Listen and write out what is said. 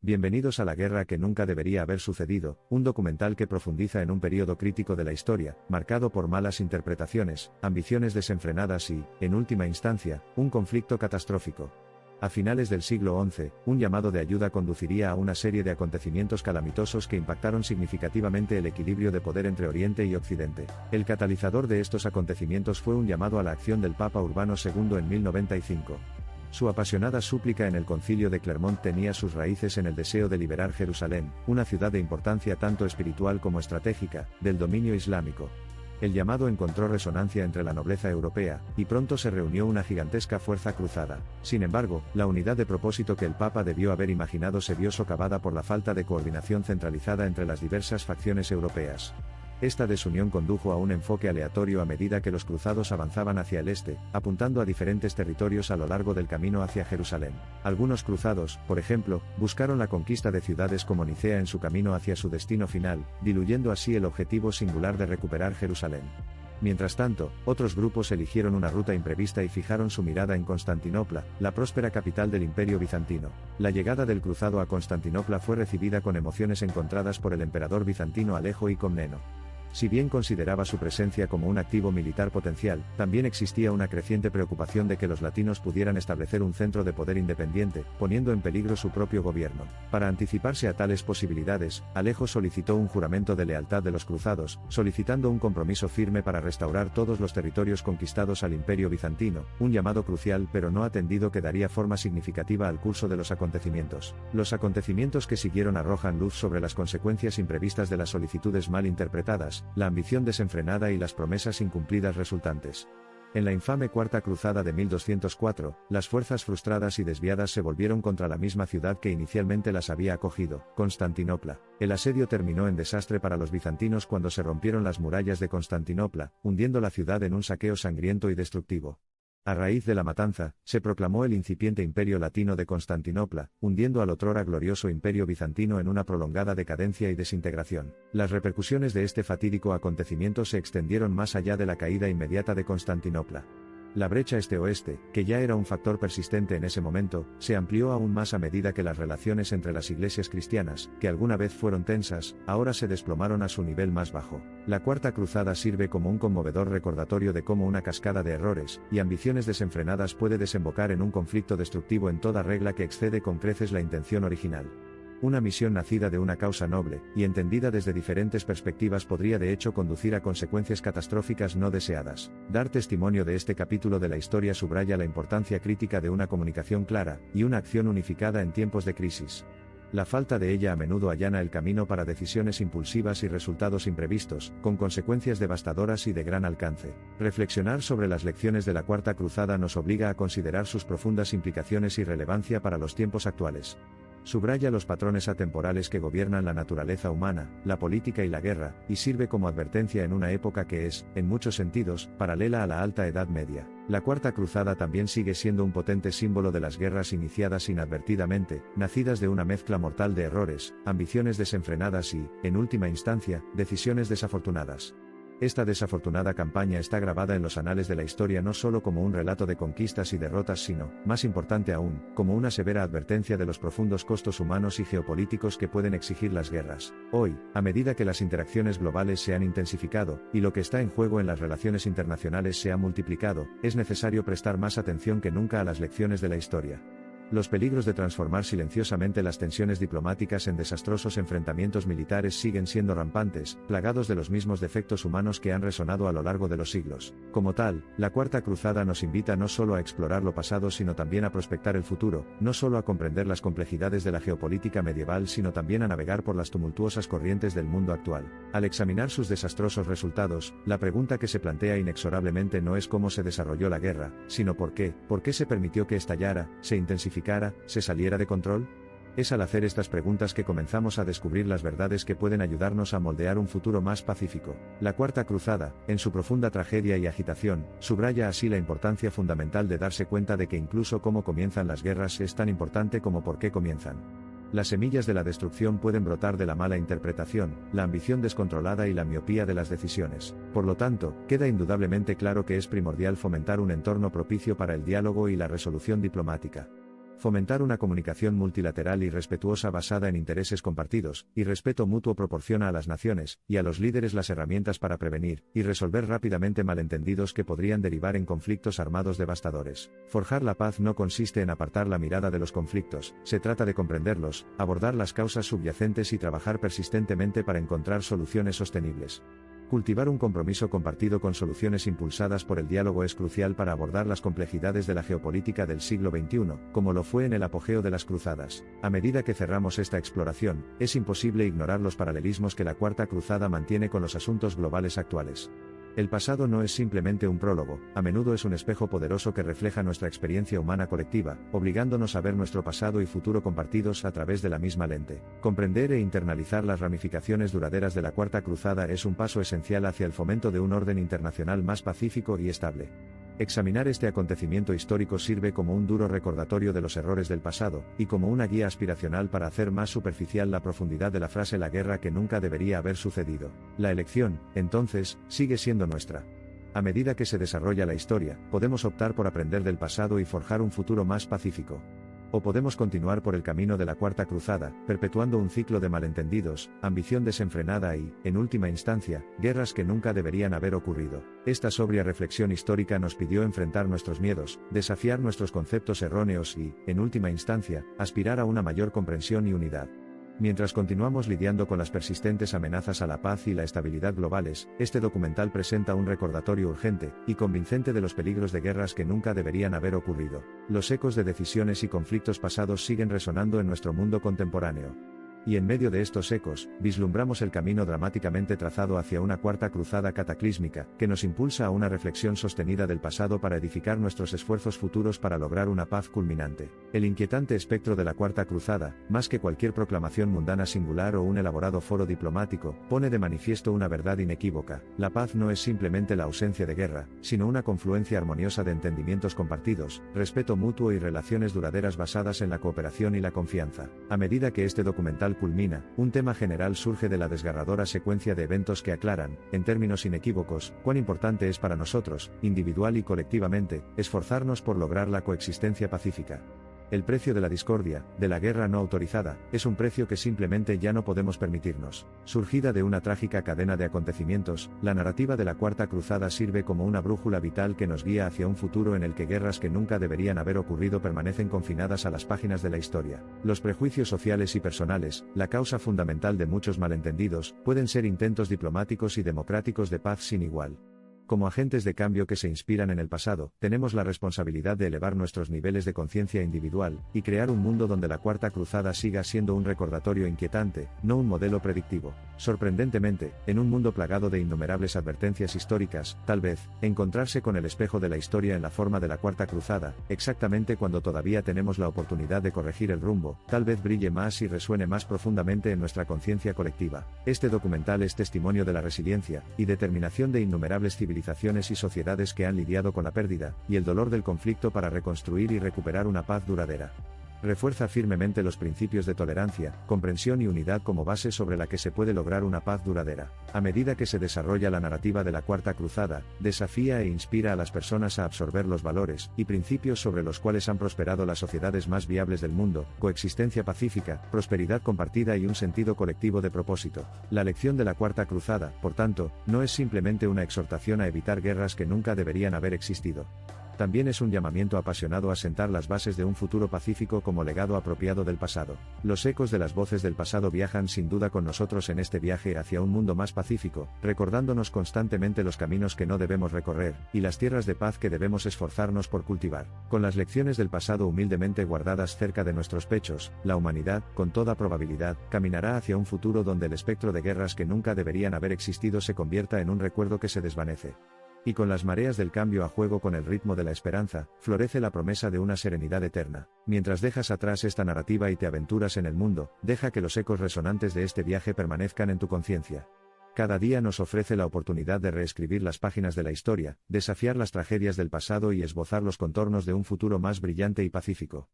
Bienvenidos a La guerra que nunca debería haber sucedido, un documental que profundiza en un periodo crítico de la historia, marcado por malas interpretaciones, ambiciones desenfrenadas y, en última instancia, un conflicto catastrófico. A finales del siglo XI, un llamado de ayuda conduciría a una serie de acontecimientos calamitosos que impactaron significativamente el equilibrio de poder entre Oriente y Occidente. El catalizador de estos acontecimientos fue un llamado a la acción del Papa Urbano II en 1095. Su apasionada súplica en el Concilio de Clermont tenía sus raíces en el deseo de liberar Jerusalén, una ciudad de importancia tanto espiritual como estratégica, del dominio islámico. El llamado encontró resonancia entre la nobleza europea, y pronto se reunió una gigantesca fuerza cruzada. Sin embargo, la unidad de propósito que el Papa debió haber imaginado se vio socavada por la falta de coordinación centralizada entre las diversas facciones europeas. Esta desunión condujo a un enfoque aleatorio a medida que los cruzados avanzaban hacia el este, apuntando a diferentes territorios a lo largo del camino hacia Jerusalén. Algunos cruzados, por ejemplo, buscaron la conquista de ciudades como Nicea en su camino hacia su destino final, diluyendo así el objetivo singular de recuperar Jerusalén. Mientras tanto, otros grupos eligieron una ruta imprevista y fijaron su mirada en Constantinopla, la próspera capital del Imperio bizantino. La llegada del cruzado a Constantinopla fue recibida con emociones encontradas por el emperador bizantino Alejo I Comneno. Si bien consideraba su presencia como un activo militar potencial, también existía una creciente preocupación de que los latinos pudieran establecer un centro de poder independiente, poniendo en peligro su propio gobierno. Para anticiparse a tales posibilidades, Alejo solicitó un juramento de lealtad de los cruzados, solicitando un compromiso firme para restaurar todos los territorios conquistados al Imperio bizantino, un llamado crucial pero no atendido que daría forma significativa al curso de los acontecimientos. Los acontecimientos que siguieron arrojan luz sobre las consecuencias imprevistas de las solicitudes mal interpretadas, la ambición desenfrenada y las promesas incumplidas resultantes. En la infame Cuarta Cruzada de 1204, las fuerzas frustradas y desviadas se volvieron contra la misma ciudad que inicialmente las había acogido, Constantinopla. El asedio terminó en desastre para los bizantinos cuando se rompieron las murallas de Constantinopla, hundiendo la ciudad en un saqueo sangriento y destructivo. A raíz de la matanza, se proclamó el incipiente Imperio Latino de Constantinopla, hundiendo al otrora glorioso Imperio bizantino en una prolongada decadencia y desintegración. Las repercusiones de este fatídico acontecimiento se extendieron más allá de la caída inmediata de Constantinopla. La brecha este-oeste, que ya era un factor persistente en ese momento, se amplió aún más a medida que las relaciones entre las iglesias cristianas, que alguna vez fueron tensas, ahora se desplomaron a su nivel más bajo. La Cuarta Cruzada sirve como un conmovedor recordatorio de cómo una cascada de errores y ambiciones desenfrenadas puede desembocar en un conflicto destructivo en toda regla que excede con creces la intención original. Una misión nacida de una causa noble, y entendida desde diferentes perspectivas podría de hecho conducir a consecuencias catastróficas no deseadas. Dar testimonio de este capítulo de la historia subraya la importancia crítica de una comunicación clara, y una acción unificada en tiempos de crisis. La falta de ella a menudo allana el camino para decisiones impulsivas y resultados imprevistos, con consecuencias devastadoras y de gran alcance. Reflexionar sobre las lecciones de la Cuarta Cruzada nos obliga a considerar sus profundas implicaciones y relevancia para los tiempos actuales. Subraya los patrones atemporales que gobiernan la naturaleza humana, la política y la guerra, y sirve como advertencia en una época que es, en muchos sentidos, paralela a la Alta Edad Media. La Cuarta Cruzada también sigue siendo un potente símbolo de las guerras iniciadas inadvertidamente, nacidas de una mezcla mortal de errores, ambiciones desenfrenadas y, en última instancia, decisiones desafortunadas. Esta desafortunada campaña está grabada en los anales de la historia no solo como un relato de conquistas y derrotas sino, más importante aún, como una severa advertencia de los profundos costos humanos y geopolíticos que pueden exigir las guerras. Hoy, a medida que las interacciones globales se han intensificado, y lo que está en juego en las relaciones internacionales se ha multiplicado, es necesario prestar más atención que nunca a las lecciones de la historia. Los peligros de transformar silenciosamente las tensiones diplomáticas en desastrosos enfrentamientos militares siguen siendo rampantes, plagados de los mismos defectos humanos que han resonado a lo largo de los siglos. Como tal, la Cuarta Cruzada nos invita no solo a explorar lo pasado sino también a prospectar el futuro, no solo a comprender las complejidades de la geopolítica medieval sino también a navegar por las tumultuosas corrientes del mundo actual. Al examinar sus desastrosos resultados, la pregunta que se plantea inexorablemente no es cómo se desarrolló la guerra, sino por qué se permitió que estallara, se intensificara, se saliera de control. Es al hacer estas preguntas que comenzamos a descubrir las verdades que pueden ayudarnos a moldear un futuro más pacífico. La Cuarta Cruzada, en su profunda tragedia y agitación, subraya así la importancia fundamental de darse cuenta de que incluso cómo comienzan las guerras es tan importante como por qué comienzan. Las semillas de la destrucción pueden brotar de la mala interpretación, la ambición descontrolada y la miopía de las decisiones. Por lo tanto, queda indudablemente claro que es primordial fomentar un entorno propicio para el diálogo y la resolución diplomática. Fomentar una comunicación multilateral y respetuosa basada en intereses compartidos, y respeto mutuo proporciona a las naciones, y a los líderes las herramientas para prevenir, y resolver rápidamente malentendidos que podrían derivar en conflictos armados devastadores. Forjar la paz no consiste en apartar la mirada de los conflictos, se trata de comprenderlos, abordar las causas subyacentes y trabajar persistentemente para encontrar soluciones sostenibles. Cultivar un compromiso compartido con soluciones impulsadas por el diálogo es crucial para abordar las complejidades de la geopolítica del siglo XXI, como lo fue en el apogeo de las cruzadas. A medida que cerramos esta exploración, es imposible ignorar los paralelismos que la Cuarta Cruzada mantiene con los asuntos globales actuales. El pasado no es simplemente un prólogo, a menudo es un espejo poderoso que refleja nuestra experiencia humana colectiva, obligándonos a ver nuestro pasado y futuro compartidos a través de la misma lente. Comprender e internalizar las ramificaciones duraderas de la Cuarta Cruzada es un paso esencial hacia el fomento de un orden internacional más pacífico y estable. Examinar este acontecimiento histórico sirve como un duro recordatorio de los errores del pasado, y como una guía aspiracional para hacer más superficial la profundidad de la frase "la guerra que nunca debería haber sucedido". La elección, entonces, sigue siendo nuestra. A medida que se desarrolla la historia, podemos optar por aprender del pasado y forjar un futuro más pacífico. O podemos continuar por el camino de la Cuarta Cruzada, perpetuando un ciclo de malentendidos, ambición desenfrenada y, en última instancia, guerras que nunca deberían haber ocurrido. Esta sobria reflexión histórica nos pidió enfrentar nuestros miedos, desafiar nuestros conceptos erróneos y, en última instancia, aspirar a una mayor comprensión y unidad. Mientras continuamos lidiando con las persistentes amenazas a la paz y la estabilidad globales, este documental presenta un recordatorio urgente y convincente de los peligros de guerras que nunca deberían haber ocurrido. Los ecos de decisiones y conflictos pasados siguen resonando en nuestro mundo contemporáneo. Y en medio de estos ecos, vislumbramos el camino dramáticamente trazado hacia una Cuarta Cruzada cataclísmica, que nos impulsa a una reflexión sostenida del pasado para edificar nuestros esfuerzos futuros para lograr una paz culminante. El inquietante espectro de la Cuarta Cruzada, más que cualquier proclamación mundana singular o un elaborado foro diplomático, pone de manifiesto una verdad inequívoca: la paz no es simplemente la ausencia de guerra, sino una confluencia armoniosa de entendimientos compartidos, respeto mutuo y relaciones duraderas basadas en la cooperación y la confianza. A medida que este documental culmina, un tema general surge de la desgarradora secuencia de eventos que aclaran, en términos inequívocos, cuán importante es para nosotros, individual y colectivamente, esforzarnos por lograr la coexistencia pacífica. El precio de la discordia, de la guerra no autorizada, es un precio que simplemente ya no podemos permitirnos. Surgida de una trágica cadena de acontecimientos, la narrativa de la Cuarta Cruzada sirve como una brújula vital que nos guía hacia un futuro en el que guerras que nunca deberían haber ocurrido permanecen confinadas a las páginas de la historia. Los prejuicios sociales y personales, la causa fundamental de muchos malentendidos, pueden ser intentos diplomáticos y democráticos de paz sin igual. Como agentes de cambio que se inspiran en el pasado, tenemos la responsabilidad de elevar nuestros niveles de conciencia individual, y crear un mundo donde la Cuarta Cruzada siga siendo un recordatorio inquietante, no un modelo predictivo. Sorprendentemente, en un mundo plagado de innumerables advertencias históricas, tal vez, encontrarse con el espejo de la historia en la forma de la Cuarta Cruzada, exactamente cuando todavía tenemos la oportunidad de corregir el rumbo, tal vez brille más y resuene más profundamente en nuestra conciencia colectiva. Este documental es testimonio de la resiliencia y determinación de innumerables civilizaciones y sociedades que han lidiado con la pérdida y el dolor del conflicto para reconstruir y recuperar una paz duradera. Refuerza firmemente los principios de tolerancia, comprensión y unidad como base sobre la que se puede lograr una paz duradera. A medida que se desarrolla la narrativa de la Cuarta Cruzada, desafía e inspira a las personas a absorber los valores y principios sobre los cuales han prosperado las sociedades más viables del mundo: coexistencia pacífica, prosperidad compartida y un sentido colectivo de propósito. La lección de la Cuarta Cruzada, por tanto, no es simplemente una exhortación a evitar guerras que nunca deberían haber existido. También es un llamamiento apasionado a sentar las bases de un futuro pacífico como legado apropiado del pasado. Los ecos de las voces del pasado viajan sin duda con nosotros en este viaje hacia un mundo más pacífico, recordándonos constantemente los caminos que no debemos recorrer, y las tierras de paz que debemos esforzarnos por cultivar. Con las lecciones del pasado humildemente guardadas cerca de nuestros pechos, la humanidad, con toda probabilidad, caminará hacia un futuro donde el espectro de guerras que nunca deberían haber existido se convierta en un recuerdo que se desvanece. Y con las mareas del cambio a juego con el ritmo de la esperanza, florece la promesa de una serenidad eterna. Mientras dejas atrás esta narrativa y te aventuras en el mundo, deja que los ecos resonantes de este viaje permanezcan en tu conciencia. Cada día nos ofrece la oportunidad de reescribir las páginas de la historia, desafiar las tragedias del pasado y esbozar los contornos de un futuro más brillante y pacífico.